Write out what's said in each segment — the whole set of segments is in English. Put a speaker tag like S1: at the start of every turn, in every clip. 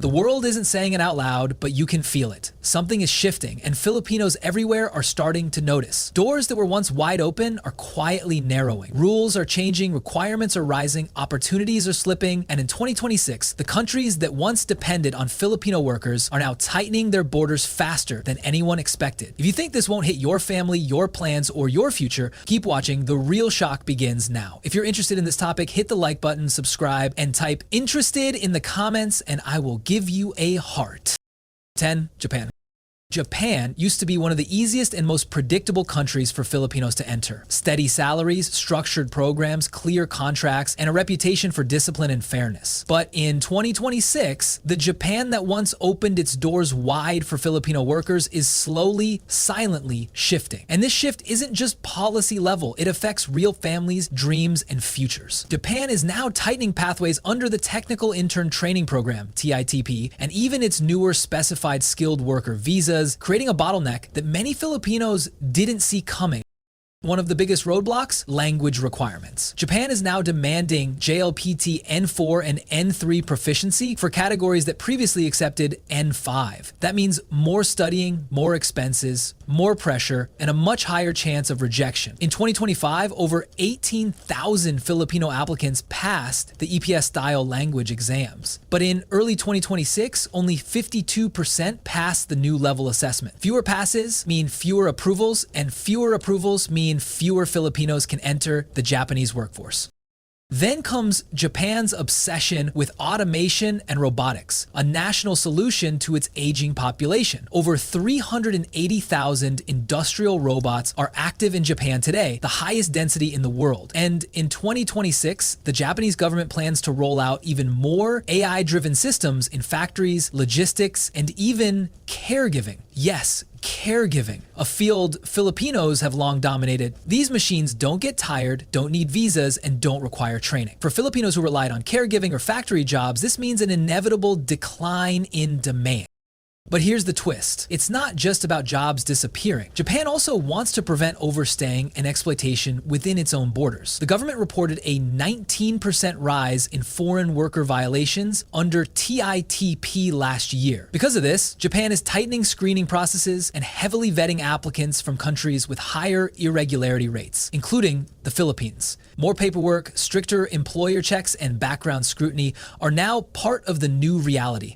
S1: The world isn't saying it out loud, but you can feel it. Something is shifting, and Filipinos everywhere are starting to notice. Doors that were once wide open are quietly narrowing. Rules are changing, requirements are rising, opportunities are slipping, and in 2026, the countries that once depended on Filipino workers are now tightening their borders faster than anyone expected. If you think this won't hit your family, your plans, or your future, keep watching. The real shock begins now. If you're interested in this topic, hit the like button, subscribe, and type "interested" in the comments, and I will give you a heart. 10. Japan. Japan used to be one of the easiest and most predictable countries for Filipinos to enter. Steady salaries, structured programs, clear contracts, and a reputation for discipline and fairness. But in 2026, the Japan that once opened its doors wide for Filipino workers is slowly, silently shifting. And this shift isn't just policy level, it affects real families, dreams, and futures. Japan is now tightening pathways under the Technical Intern Training Program, TITP, and even its newer specified skilled worker visas, creating a bottleneck that many Filipinos didn't see coming. One of the biggest roadblocks? Language requirements. Japan is now demanding JLPT N4 and N3 proficiency for categories that previously accepted N5. That means more studying, more expenses, more pressure, and a much higher chance of rejection. In 2025, over 18,000 Filipino applicants passed the EPS-style language exams. But in early 2026, only 52% passed the new level assessment. Fewer passes mean fewer approvals, and fewer approvals mean fewer Filipinos can enter the Japanese workforce. Then comes Japan's obsession with automation and robotics, a national solution to its aging population. Over 380,000 industrial robots are active in Japan today, the highest density in the world. And in 2026, the Japanese government plans to roll out even more AI-driven systems in factories, logistics, and even caregiving. Yes, caregiving, a field Filipinos have long dominated. These machines don't get tired, don't need visas, and don't require training. For Filipinos who relied on caregiving or factory jobs, this means an inevitable decline in demand. But here's the twist. It's not just about jobs disappearing. Japan also wants to prevent overstaying and exploitation within its own borders. The government reported a 19% rise in foreign worker violations under TITP last year. Because of this, Japan is tightening screening processes and heavily vetting applicants from countries with higher irregularity rates, including the Philippines. More paperwork, stricter employer checks, and background scrutiny are now part of the new reality.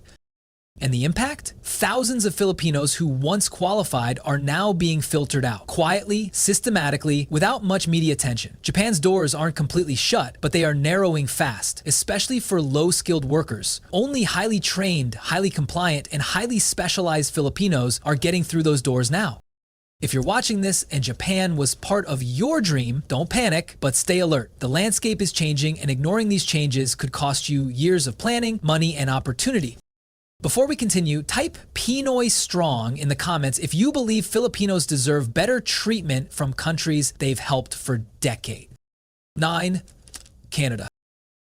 S1: And the impact? Thousands of Filipinos who once qualified are now being filtered out, quietly, systematically, without much media attention. Japan's doors aren't completely shut, but they are narrowing fast, especially for low-skilled workers. Only highly trained, highly compliant, and highly specialized Filipinos are getting through those doors now. If you're watching this and Japan was part of your dream, don't panic, but stay alert. The landscape is changing, and ignoring these changes could cost you years of planning, money, and opportunity. Before we continue, type Pinoy Strong in the comments if you believe Filipinos deserve better treatment from countries they've helped for decades. 9. Canada.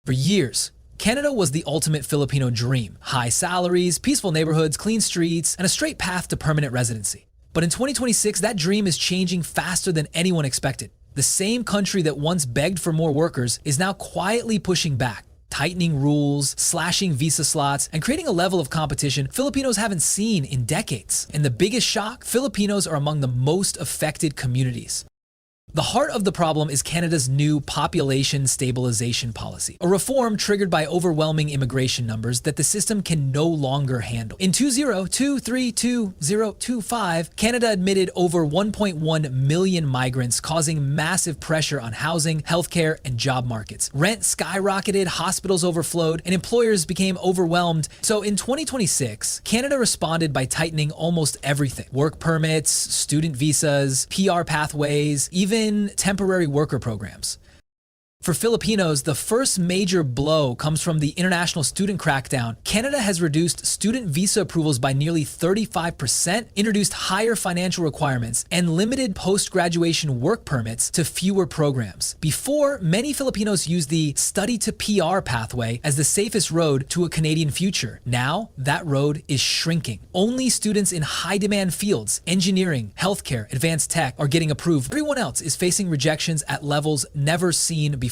S1: For years, Canada was the ultimate Filipino dream. High salaries, peaceful neighborhoods, clean streets, and a straight path to permanent residency. But in 2026, that dream is changing faster than anyone expected. The same country that once begged for more workers is now quietly pushing back, tightening rules, slashing visa slots, and creating a level of competition Filipinos haven't seen in decades. And the biggest shock, Filipinos are among the most affected communities. The heart of the problem is Canada's new population stabilization policy, a reform triggered by overwhelming immigration numbers that the system can no longer handle. In 2023-2025, Canada admitted over 1.1 million migrants, causing massive pressure on housing, healthcare, and job markets. Rent skyrocketed, hospitals overflowed, and employers became overwhelmed. So in 2026, Canada responded by tightening almost everything: work permits, student visas, PR pathways, even temporary worker programs. For Filipinos, the first major blow comes from the international student crackdown. Canada has reduced student visa approvals by nearly 35%, introduced higher financial requirements, and limited post-graduation work permits to fewer programs. Before, many Filipinos used the study to PR pathway as the safest road to a Canadian future. Now, that road is shrinking. Only students in high-demand fields, engineering, healthcare, advanced tech, are getting approved. Everyone else is facing rejections at levels never seen before.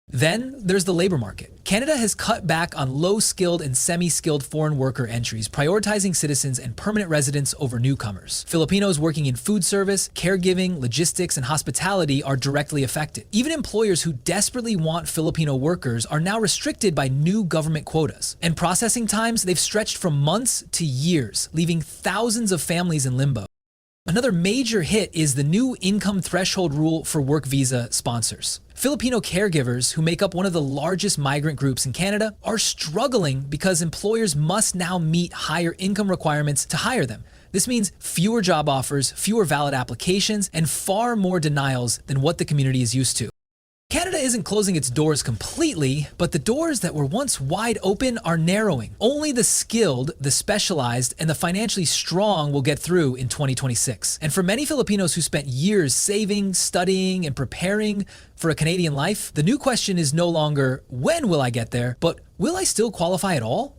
S1: Then there's the labor market. Canada has cut back on low-skilled and semi-skilled foreign worker entries, prioritizing citizens and permanent residents over newcomers. Filipinos working in food service, caregiving, logistics, and hospitality are directly affected. Even employers who desperately want Filipino workers are now restricted by new government quotas. And processing times, they've stretched from months to years, leaving thousands of families in limbo. Another major hit is the new income threshold rule for work visa sponsors. Filipino caregivers, who make up one of the largest migrant groups in Canada, are struggling because employers must now meet higher income requirements to hire them. This means fewer job offers, fewer valid applications, and far more denials than what the community is used to. Canada isn't closing its doors completely, but the doors that were once wide open are narrowing. Only the skilled, the specialized, and the financially strong will get through in 2026. And for many Filipinos who spent years saving, studying, and preparing for a Canadian life, the new question is no longer, when will I get there, but will I still qualify at all?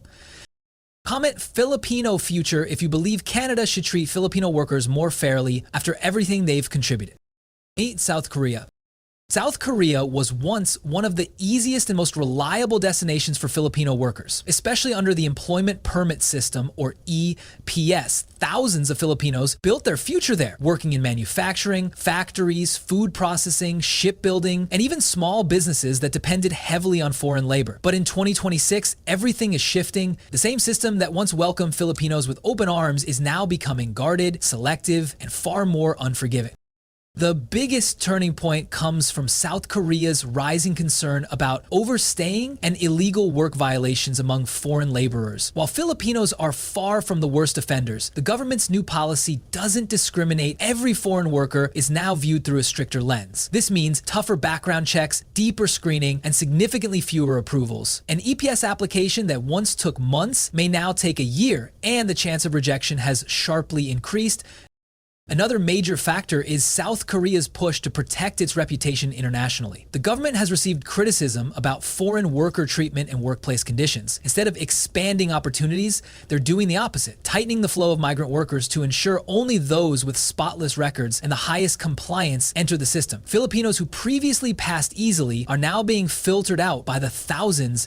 S1: Comment Filipino future if you believe Canada should treat Filipino workers more fairly after everything they've contributed. 8. South Korea. South Korea was once one of the easiest and most reliable destinations for Filipino workers, especially under the Employment Permit System, or EPS. Thousands of Filipinos built their future there, working in manufacturing, factories, food processing, shipbuilding, and even small businesses that depended heavily on foreign labor. But in 2026, everything is shifting. The same system that once welcomed Filipinos with open arms is now becoming guarded, selective, and far more unforgiving. The biggest turning point comes from South Korea's rising concern about overstaying and illegal work violations among foreign laborers. While Filipinos are far from the worst offenders, the government's new policy doesn't discriminate. Every foreign worker is now viewed through a stricter lens. This means tougher background checks, deeper screening, and significantly fewer approvals. An EPS application that once took months may now take a year, and the chance of rejection has sharply increased. Another major factor is South Korea's push to protect its reputation internationally. The government has received criticism about foreign worker treatment and workplace conditions. Instead of expanding opportunities, they're doing the opposite, tightening the flow of migrant workers to ensure only those with spotless records and the highest compliance enter the system. Filipinos who previously passed easily are now being filtered out by the thousands.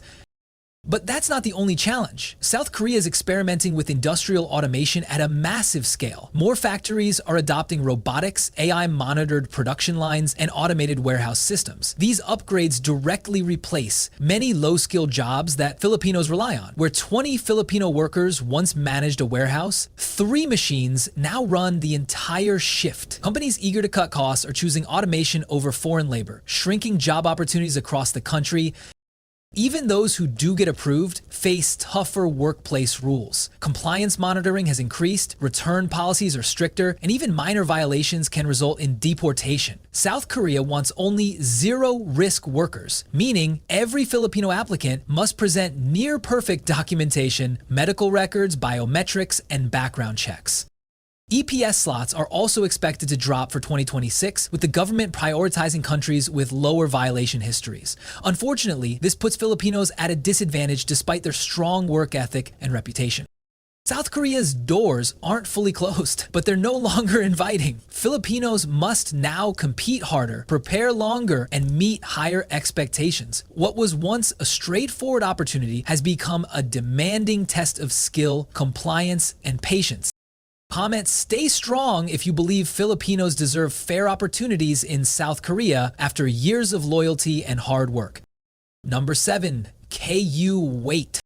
S1: But that's not the only challenge. South Korea is experimenting with industrial automation at a massive scale. More factories are adopting robotics, AI-monitored production lines, and automated warehouse systems. These upgrades directly replace many low-skilled jobs that Filipinos rely on. Where 20 Filipino workers once managed a warehouse, 3 machines now run the entire shift. Companies eager to cut costs are choosing automation over foreign labor, shrinking job opportunities across the country. Even those who do get approved face tougher workplace rules. Compliance monitoring has increased, return policies are stricter, and even minor violations can result in deportation. South Korea wants only zero-risk workers, meaning every Filipino applicant must present near-perfect documentation, medical records, biometrics, and background checks. EPS slots are also expected to drop for 2026, with the government prioritizing countries with lower violation histories. Unfortunately, this puts Filipinos at a disadvantage despite their strong work ethic and reputation. South Korea's doors aren't fully closed, but they're no longer inviting. Filipinos must now compete harder, prepare longer, and meet higher expectations. What was once a straightforward opportunity has become a demanding test of skill, compliance, and patience. Comment stay strong if you believe Filipinos deserve fair opportunities in South Korea after years of loyalty and hard work. Number 7. KU wait.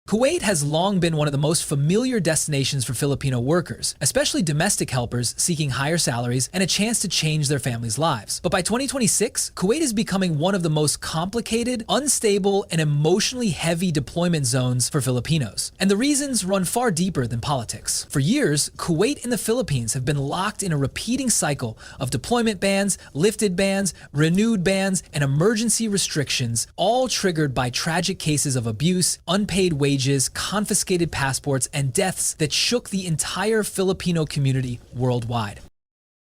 S1: Kuwait has long been one of the most familiar destinations for Filipino workers, especially domestic helpers seeking higher salaries and a chance to change their families' lives. But by 2026, Kuwait is becoming one of the most complicated, unstable, and emotionally heavy deployment zones for Filipinos. And the reasons run far deeper than politics. For years, Kuwait and the Philippines have been locked in a repeating cycle of deployment bans, lifted bans, renewed bans, and emergency restrictions, all triggered by tragic cases of abuse, unpaid wages, confiscated passports, and deaths that shook the entire Filipino community worldwide.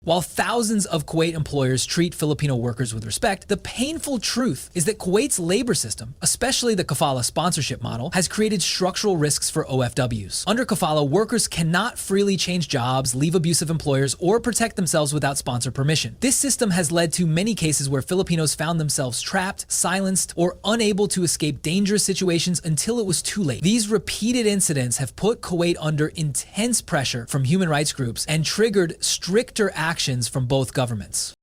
S1: While thousands of Kuwait employers treat Filipino workers with respect, the painful truth is that Kuwait's labor system, especially the kafala sponsorship model, has created structural risks for OFWs. Under kafala, workers cannot freely change jobs, leave abusive employers, or protect themselves without sponsor permission. This system has led to many cases where Filipinos found themselves trapped, silenced, or unable to escape dangerous situations until it was too late. These repeated incidents have put Kuwait under intense pressure from human rights groups and triggered stricter actions from both governments.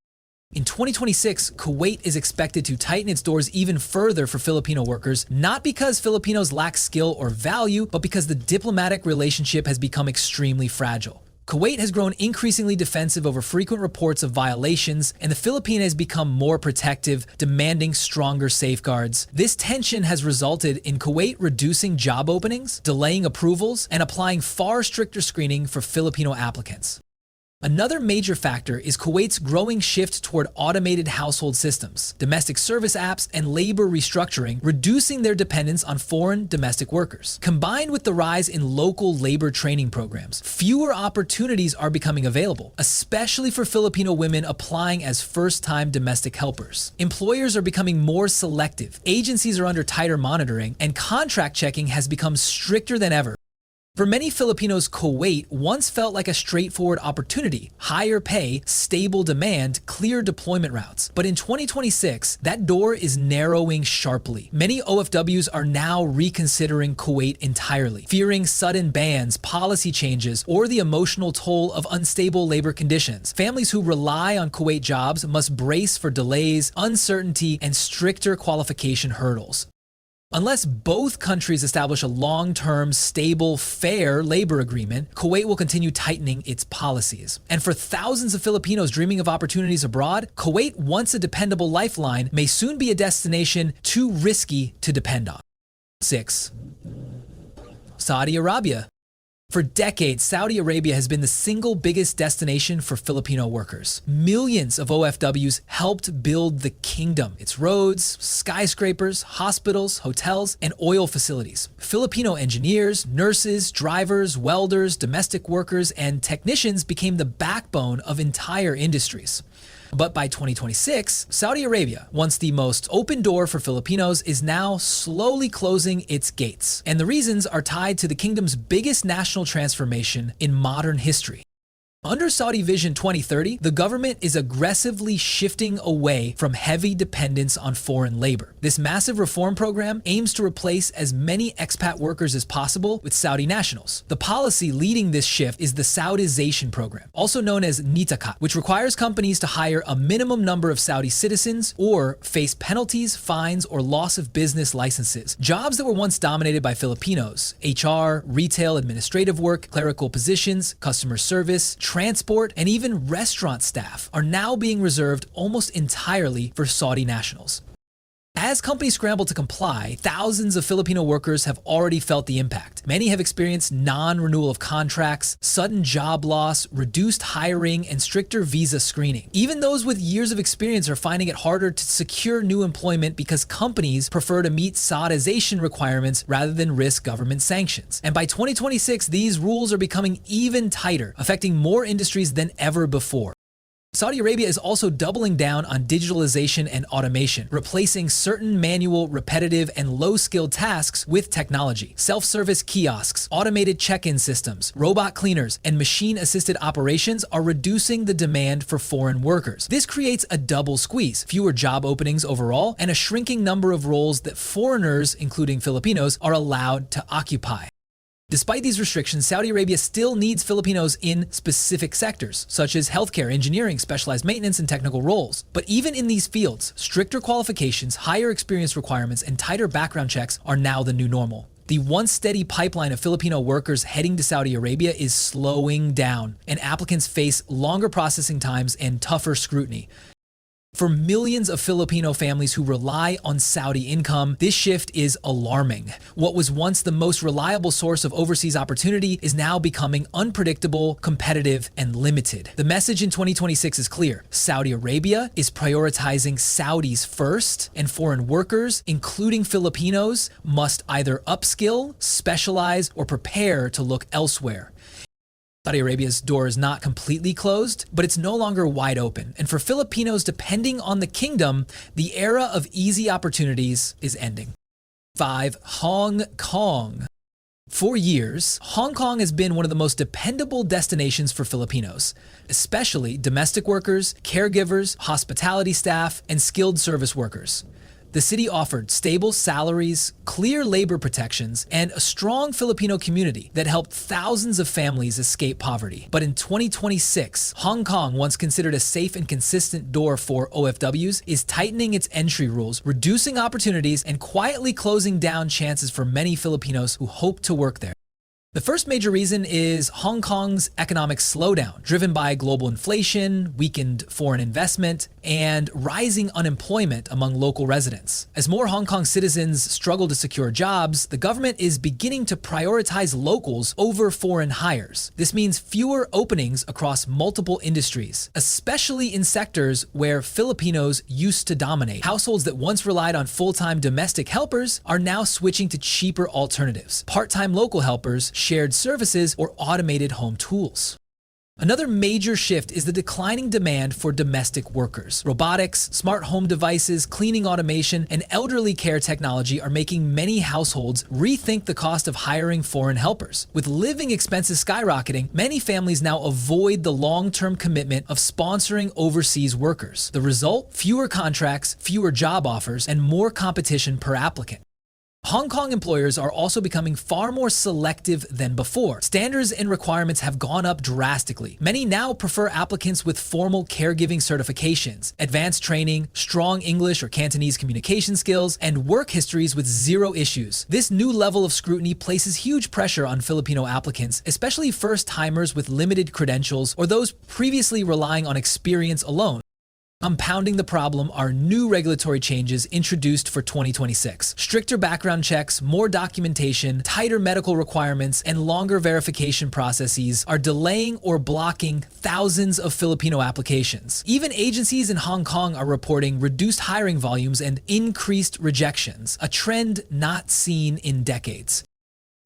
S1: In 2026, Kuwait is expected to tighten its doors even further for Filipino workers, not because Filipinos lack skill or value, but because the diplomatic relationship has become extremely fragile. Kuwait has grown increasingly defensive over frequent reports of violations, and the Philippines has become more protective, demanding stronger safeguards. This tension has resulted in Kuwait reducing job openings, delaying approvals, and applying far stricter screening for Filipino applicants. Another major factor is Kuwait's growing shift toward automated household systems, domestic service apps, and labor restructuring, reducing their dependence on foreign domestic workers. Combined with the rise in local labor training programs, fewer opportunities are becoming available, especially for Filipino women applying as first-time domestic helpers. Employers are becoming more selective, agencies are under tighter monitoring, and contract checking has become stricter than ever. For many Filipinos, Kuwait once felt like a straightforward opportunity: higher pay, stable demand, clear deployment routes. But in 2026, that door is narrowing sharply. Many OFWs are now reconsidering Kuwait entirely, fearing sudden bans, policy changes, or the emotional toll of unstable labor conditions. Families who rely on Kuwait jobs must brace for delays, uncertainty, and stricter qualification hurdles. Unless both countries establish a long-term, stable, fair labor agreement, Kuwait will continue tightening its policies. And for thousands of Filipinos dreaming of opportunities abroad, Kuwait, once a dependable lifeline, may soon be a destination too risky to depend on. 6. Saudi Arabia. For decades, Saudi Arabia has been the single biggest destination for Filipino workers. Millions of OFWs helped build the kingdom, its roads, skyscrapers, hospitals, hotels, and oil facilities. Filipino engineers, nurses, drivers, welders, domestic workers, and technicians became the backbone of entire industries. But by 2026, Saudi Arabia, once the most open door for Filipinos, is now slowly closing its gates. And the reasons are tied to the kingdom's biggest national transformation in modern history. Under Saudi Vision 2030, the government is aggressively shifting away from heavy dependence on foreign labor. This massive reform program aims to replace as many expat workers as possible with Saudi nationals. The policy leading this shift is the Saudization program, also known as Nitakat, which requires companies to hire a minimum number of Saudi citizens or face penalties, fines, or loss of business licenses. Jobs that were once dominated by Filipinos, HR, retail, administrative work, clerical positions, customer service, transport, and even restaurant staff are now being reserved almost entirely for Saudi nationals. As companies scramble to comply, thousands of Filipino workers have already felt the impact. Many have experienced non-renewal of contracts, sudden job loss, reduced hiring, and stricter visa screening. Even those with years of experience are finding it harder to secure new employment because companies prefer to meet Saudization requirements rather than risk government sanctions. And by 2026, these rules are becoming even tighter, affecting more industries than ever before. Saudi Arabia is also doubling down on digitalization and automation, replacing certain manual, repetitive, and low-skilled tasks with technology. Self-service kiosks, automated check-in systems, robot cleaners, and machine-assisted operations are reducing the demand for foreign workers. This creates a double squeeze: fewer job openings overall, and a shrinking number of roles that foreigners, including Filipinos, are allowed to occupy. Despite these restrictions, Saudi Arabia still needs Filipinos in specific sectors, such as healthcare, engineering, specialized maintenance, and technical roles. But even in these fields, stricter qualifications, higher experience requirements, and tighter background checks are now the new normal. The once steady pipeline of Filipino workers heading to Saudi Arabia is slowing down, and applicants face longer processing times and tougher scrutiny. For millions of Filipino families who rely on Saudi income, this shift is alarming. What was once the most reliable source of overseas opportunity is now becoming unpredictable, competitive, and limited. The message in 2026 is clear: Saudi Arabia is prioritizing Saudis first, and foreign workers, including Filipinos, must either upskill, specialize, or prepare to look elsewhere. Saudi Arabia's door is not completely closed, but it's no longer wide open. And for Filipinos depending on the kingdom, the era of easy opportunities is ending. 5. Hong Kong. For years, Hong Kong has been one of the most dependable destinations for Filipinos, especially domestic workers, caregivers, hospitality staff, and skilled service workers. The city offered stable salaries, clear labor protections, and a strong Filipino community that helped thousands of families escape poverty. But in 2026, Hong Kong, once considered a safe and consistent door for OFWs, is tightening its entry rules, reducing opportunities, and quietly closing down chances for many Filipinos who hope to work there. The first major reason is Hong Kong's economic slowdown, driven by global inflation, weakened foreign investment, and rising unemployment among local residents. As more Hong Kong citizens struggle to secure jobs, the government is beginning to prioritize locals over foreign hires. This means fewer openings across multiple industries, especially in sectors where Filipinos used to dominate. Households that once relied on full-time domestic helpers are now switching to cheaper alternatives: part-time local helpers, shared services, or automated home tools. Another major shift is the declining demand for domestic workers. Robotics, smart home devices, cleaning automation, and elderly care technology are making many households rethink the cost of hiring foreign helpers. With living expenses skyrocketing, many families now avoid the long-term commitment of sponsoring overseas workers. The result? Fewer contracts, fewer job offers, and more competition per applicant. Hong Kong employers are also becoming far more selective than before. Standards and requirements have gone up drastically. Many now prefer applicants with formal caregiving certifications, advanced training, strong English or Cantonese communication skills, and work histories with zero issues. This new level of scrutiny places huge pressure on Filipino applicants, especially first-timers with limited credentials or those previously relying on experience alone. Compounding the problem are new regulatory changes introduced for 2026. Stricter background checks, more documentation, tighter medical requirements, and longer verification processes are delaying or blocking thousands of Filipino applications. Even agencies in Hong Kong are reporting reduced hiring volumes and increased rejections, a trend not seen in decades.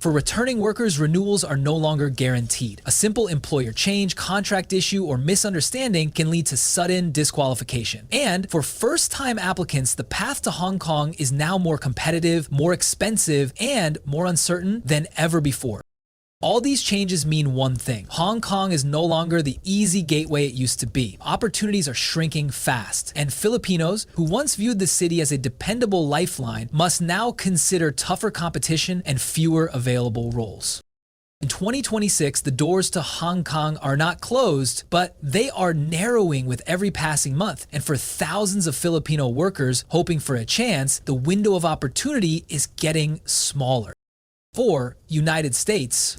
S1: For returning workers, renewals are no longer guaranteed. A simple employer change, contract issue, or misunderstanding can lead to sudden disqualification. And for first-time applicants, the path to Hong Kong is now more competitive, more expensive, and more uncertain than ever before. All these changes mean one thing: Hong Kong is no longer the easy gateway it used to be. Opportunities are shrinking fast, and Filipinos, who once viewed the city as a dependable lifeline, must now consider tougher competition and fewer available roles. In 2026, the doors to Hong Kong are not closed, but they are narrowing with every passing month. And for thousands of Filipino workers hoping for a chance, the window of opportunity is getting smaller. 4. United States.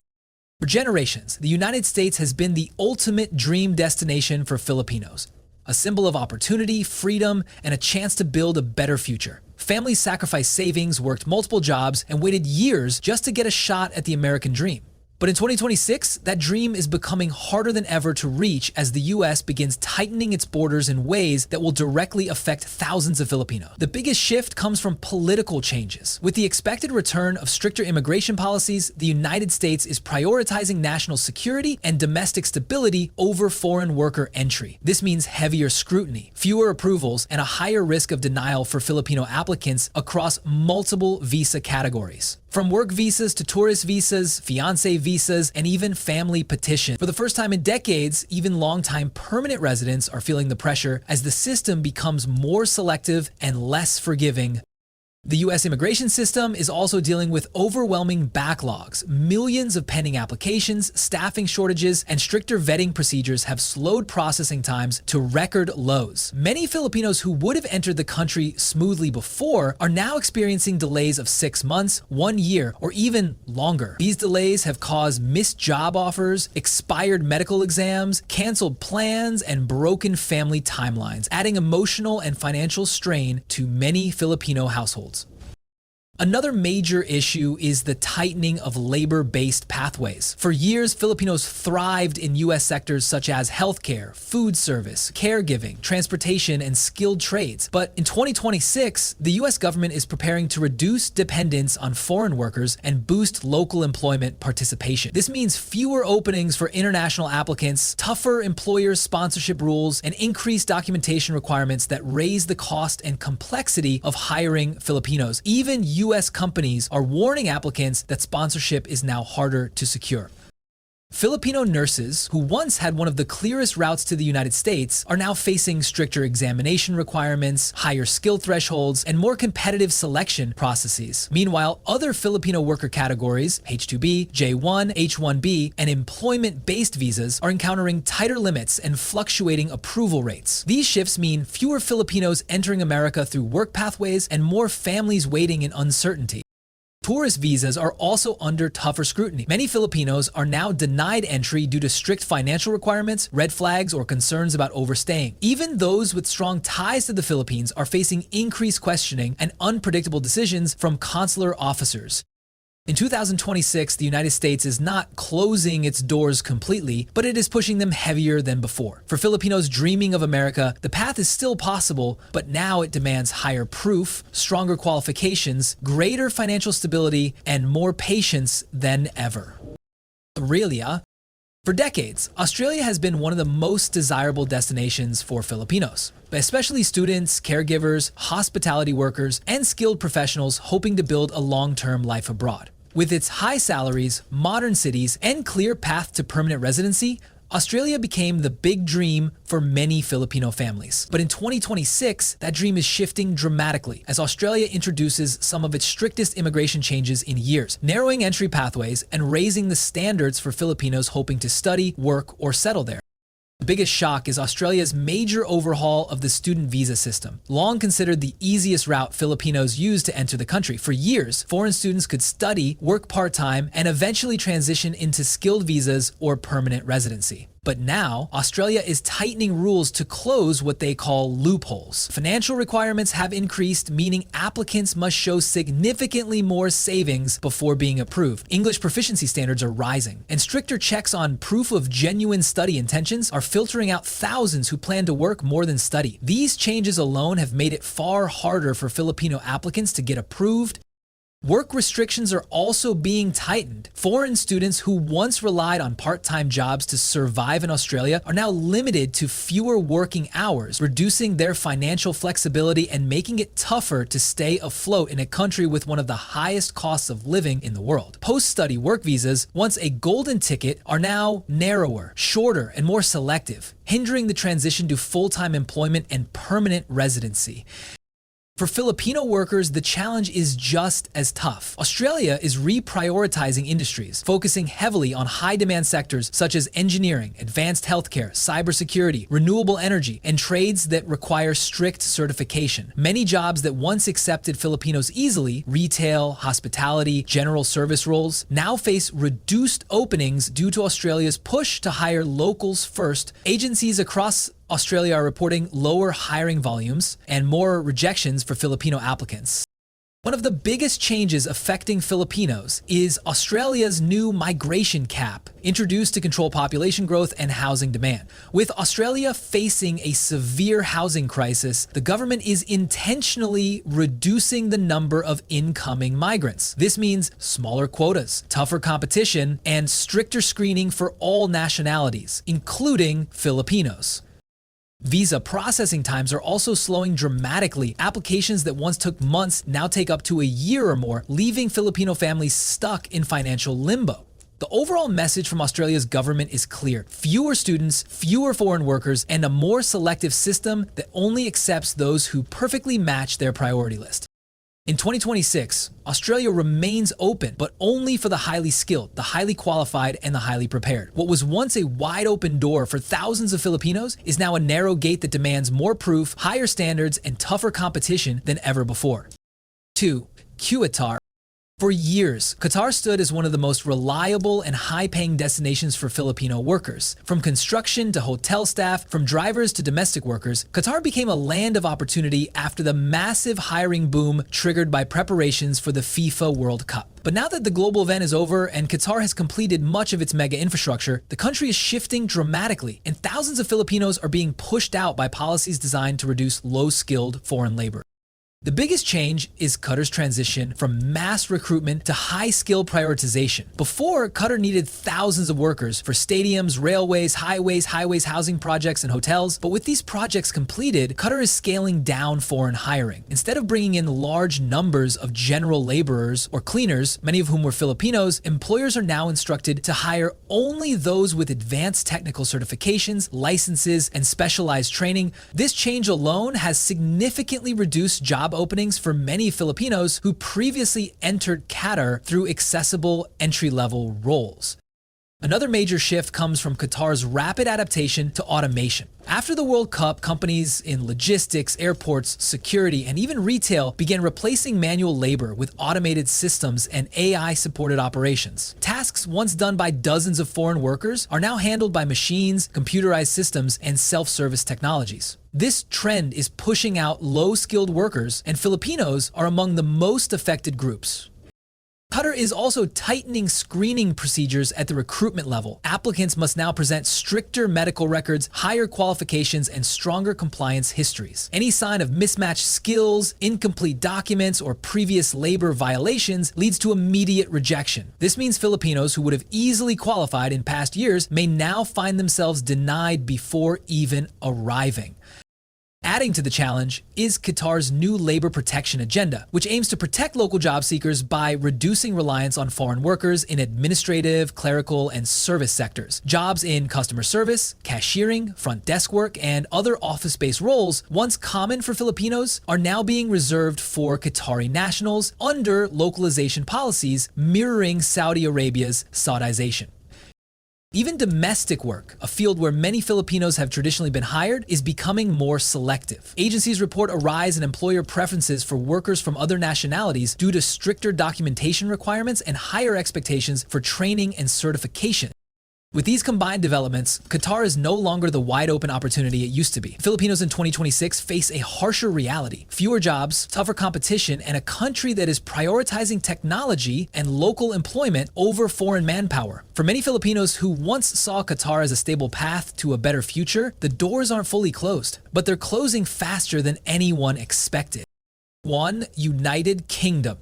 S1: For generations, the United States has been the ultimate dream destination for Filipinos, a symbol of opportunity, freedom, and a chance to build a better future. Families sacrificed savings, worked multiple jobs, and waited years just to get a shot at the American dream. But in 2026, that dream is becoming harder than ever to reach as the US begins tightening its borders in ways that will directly affect thousands of Filipinos. The biggest shift comes from political changes. With the expected return of stricter immigration policies, the United States is prioritizing national security and domestic stability over foreign worker entry. This means heavier scrutiny, fewer approvals, and a higher risk of denial for Filipino applicants across multiple visa categories. From work visas to tourist visas, fiancé visas, and even family petitions. For the first time in decades, even longtime permanent residents are feeling the pressure as the system becomes more selective and less forgiving. The U.S. immigration system is also dealing with overwhelming backlogs. Millions of pending applications, staffing shortages, and stricter vetting procedures have slowed processing times to record lows. Many Filipinos who would have entered the country smoothly before are now experiencing delays of 6 months, 1 year, or even longer. These delays have caused missed job offers, expired medical exams, canceled plans, and broken family timelines, adding emotional and financial strain to many Filipino households. Another major issue is the tightening of labor-based pathways. For years, Filipinos thrived in U.S. sectors such as healthcare, food service, caregiving, transportation, and skilled trades. But in 2026, the U.S. government is preparing to reduce dependence on foreign workers and boost local employment participation. This means fewer openings for international applicants, tougher employer sponsorship rules, and increased documentation requirements that raise the cost and complexity of hiring Filipinos. Even U.S. companies are warning applicants that sponsorship is now harder to secure. Filipino nurses, who once had one of the clearest routes to the United States, are now facing stricter examination requirements, higher skill thresholds, and more competitive selection processes. Meanwhile, other Filipino worker categories, H-2B, J-1, H-1B, and employment-based visas, are encountering tighter limits and fluctuating approval rates. These shifts mean fewer Filipinos entering America through work pathways and more families waiting in uncertainty. Tourist visas are also under tougher scrutiny. Many Filipinos are now denied entry due to strict financial requirements, red flags, or concerns about overstaying. Even those with strong ties to the Philippines are facing increased questioning and unpredictable decisions from consular officers. In 2026, the United States is not closing its doors completely, but it is pushing them heavier than before. For Filipinos dreaming of America, the path is still possible, but now it demands higher proof, stronger qualifications, greater financial stability, and more patience than ever. Australia. For decades, Australia has been one of the most desirable destinations for Filipinos, especially students, caregivers, hospitality workers, and skilled professionals hoping to build a long-term life abroad. With its high salaries, modern cities, and clear path to permanent residency, Australia became the big dream for many Filipino families. But in 2026, that dream is shifting dramatically as Australia introduces some of its strictest immigration changes in years, narrowing entry pathways and raising the standards for Filipinos hoping to study, work, or settle there. The biggest shock is Australia's major overhaul of the student visa system. Long considered the easiest route Filipinos use to enter the country. For years, foreign students could study, work part-time, and eventually transition into skilled visas or permanent residency. But now, Australia is tightening rules to close what they call loopholes. Financial requirements have increased, meaning applicants must show significantly more savings before being approved. English proficiency standards are rising, and stricter checks on proof of genuine study intentions are filtering out thousands who plan to work more than study. These changes alone have made it far harder for Filipino applicants to get approved. Work restrictions are also being tightened. Foreign students who once relied on part-time jobs to survive in Australia are now limited to fewer working hours, reducing their financial flexibility and making it tougher to stay afloat in a country with one of the highest costs of living in the world. Post-study work visas, once a golden ticket, are now narrower, shorter, and more selective, hindering the transition to full-time employment and permanent residency. For Filipino workers, the challenge is just as tough. Australia is reprioritizing industries, focusing heavily on high-demand sectors such as engineering, advanced healthcare, cybersecurity, renewable energy, and trades that require strict certification. Many jobs that once accepted Filipinos easily, retail, hospitality, general service roles, now face reduced openings due to Australia's push to hire locals first. Agencies across Australia are reporting lower hiring volumes and more rejections for Filipino applicants. One of the biggest changes affecting Filipinos is Australia's new migration cap, introduced to control population growth and housing demand. With Australia facing a severe housing crisis, the government is intentionally reducing the number of incoming migrants. This means smaller quotas, tougher competition, and stricter screening for all nationalities, including Filipinos. Visa processing times are also slowing dramatically. Applications that once took months now take up to a year or more, leaving Filipino families stuck in financial limbo. The overall message from Australia's government is clear: fewer students, fewer foreign workers, and a more selective system that only accepts those who perfectly match their priority list. In 2026, Australia remains open, but only for the highly skilled, the highly qualified, and the highly prepared. What was once a wide open door for thousands of Filipinos is now a narrow gate that demands more proof, higher standards, and tougher competition than ever before. 2. QATAR. For years, Qatar stood as one of the most reliable and high-paying destinations for Filipino workers. From construction to hotel staff, from drivers to domestic workers, Qatar became a land of opportunity after the massive hiring boom triggered by preparations for the FIFA World Cup. But now that the global event is over and Qatar has completed much of its mega infrastructure, the country is shifting dramatically, and thousands of Filipinos are being pushed out by policies designed to reduce low-skilled foreign labor. The biggest change is Qatar's transition from mass recruitment to high-skill prioritization. Before, Qatar needed thousands of workers for stadiums, railways, highways, housing projects, and hotels. But with these projects completed, Qatar is scaling down foreign hiring. Instead of bringing in large numbers of general laborers or cleaners, many of whom were Filipinos, employers are now instructed to hire only those with advanced technical certifications, licenses, and specialized training. This change alone has significantly reduced job openings for many Filipinos who previously entered Qatar through accessible entry-level roles. Another major shift comes from Qatar's rapid adaptation to automation. After the World Cup, companies in logistics, airports, security, and even retail began replacing manual labor with automated systems and AI-supported operations. Tasks once done by dozens of foreign workers are now handled by machines, computerized systems, and self-service technologies. This trend is pushing out low-skilled workers, and Filipinos are among the most affected groups. Qatar is also tightening screening procedures at the recruitment level. Applicants must now present stricter medical records, higher qualifications, and stronger compliance histories. Any sign of mismatched skills, incomplete documents, or previous labor violations leads to immediate rejection. This means Filipinos who would have easily qualified in past years may now find themselves denied before even arriving. Adding to the challenge is Qatar's new labor protection agenda, which aims to protect local job seekers by reducing reliance on foreign workers in administrative, clerical, and service sectors. Jobs in customer service, cashiering, front desk work, and other office-based roles, once common for Filipinos, are now being reserved for Qatari nationals under localization policies mirroring Saudi Arabia's Saudization. Even domestic work, a field where many Filipinos have traditionally been hired, is becoming more selective. Agencies report a rise in employer preferences for workers from other nationalities due to stricter documentation requirements and higher expectations for training and certification. With these combined developments, Qatar is no longer the wide-open opportunity it used to be. Filipinos in 2026 face a harsher reality: fewer jobs, tougher competition, and a country that is prioritizing technology and local employment over foreign manpower. For many Filipinos who once saw Qatar as a stable path to a better future, the doors aren't fully closed, but they're closing faster than anyone expected. 1. United Kingdom.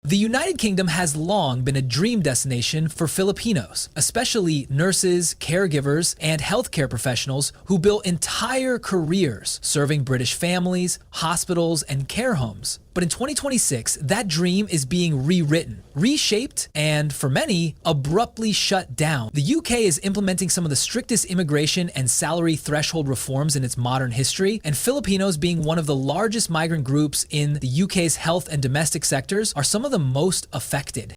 S1: The United Kingdom has long been a dream destination for Filipinos, especially nurses, caregivers, and healthcare professionals who built entire careers serving British families, hospitals, and care homes. But in 2026, that dream is being rewritten, reshaped, and for many, abruptly shut down. The UK is implementing some of the strictest immigration and salary threshold reforms in its modern history, and Filipinos, being one of the largest migrant groups in the UK's health and domestic sectors, are some of the most affected.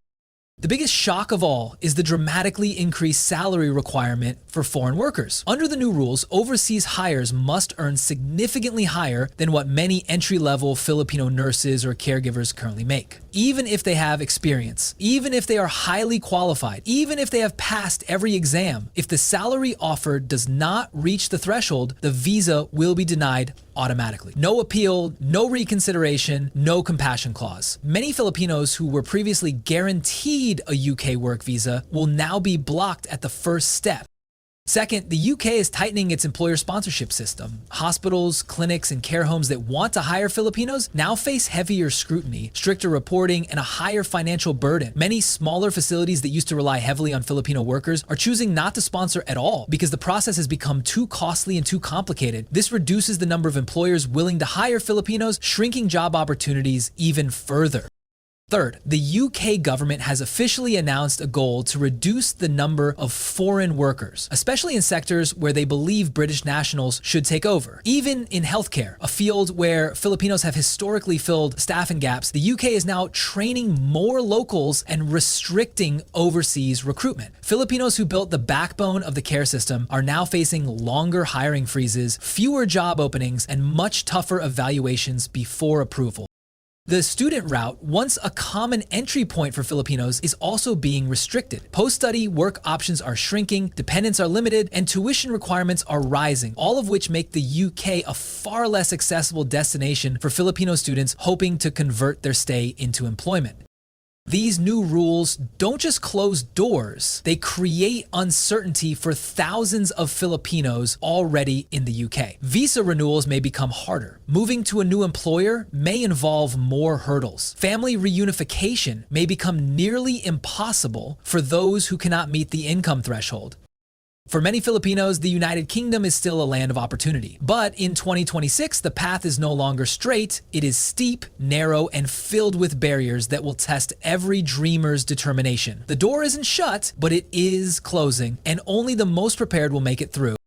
S1: The biggest shock of all is the dramatically increased salary requirement for foreign workers. Under the new rules, overseas hires must earn significantly higher than what many entry-level Filipino nurses or caregivers currently make. Even if they have experience, even if they are highly qualified, even if they have passed every exam, if the salary offered does not reach the threshold, the visa will be denied automatically. No appeal, no reconsideration, no compassion clause. Many Filipinos who were previously guaranteed a UK work visa will now be blocked at the first step. Second, the UK is tightening its employer sponsorship system. Hospitals, clinics, and care homes that want to hire Filipinos now face heavier scrutiny, stricter reporting, and a higher financial burden. Many smaller facilities that used to rely heavily on Filipino workers are choosing not to sponsor at all because the process has become too costly and too complicated. This reduces the number of employers willing to hire Filipinos, shrinking job opportunities even further. Third, the UK government has officially announced a goal to reduce the number of foreign workers, especially in sectors where they believe British nationals should take over. Even in healthcare, a field where Filipinos have historically filled staffing gaps, the UK is now training more locals and restricting overseas recruitment. Filipinos who built the backbone of the care system are now facing longer hiring freezes, fewer job openings, and much tougher evaluations before approval. The student route, once a common entry point for Filipinos, is also being restricted. Post-study work options are shrinking, dependents are limited, and tuition requirements are rising, all of which make the UK a far less accessible destination for Filipino students hoping to convert their stay into employment. These new rules don't just close doors, they create uncertainty for thousands of Filipinos already in the UK. Visa renewals may become harder. Moving to a new employer may involve more hurdles. Family reunification may become nearly impossible for those who cannot meet the income threshold. For many Filipinos, the United Kingdom is still a land of opportunity. But in 2026, the path is no longer straight. It is steep, narrow, and filled with barriers that will test every dreamer's determination. The door isn't shut, but it is closing, and only the most prepared will make it through.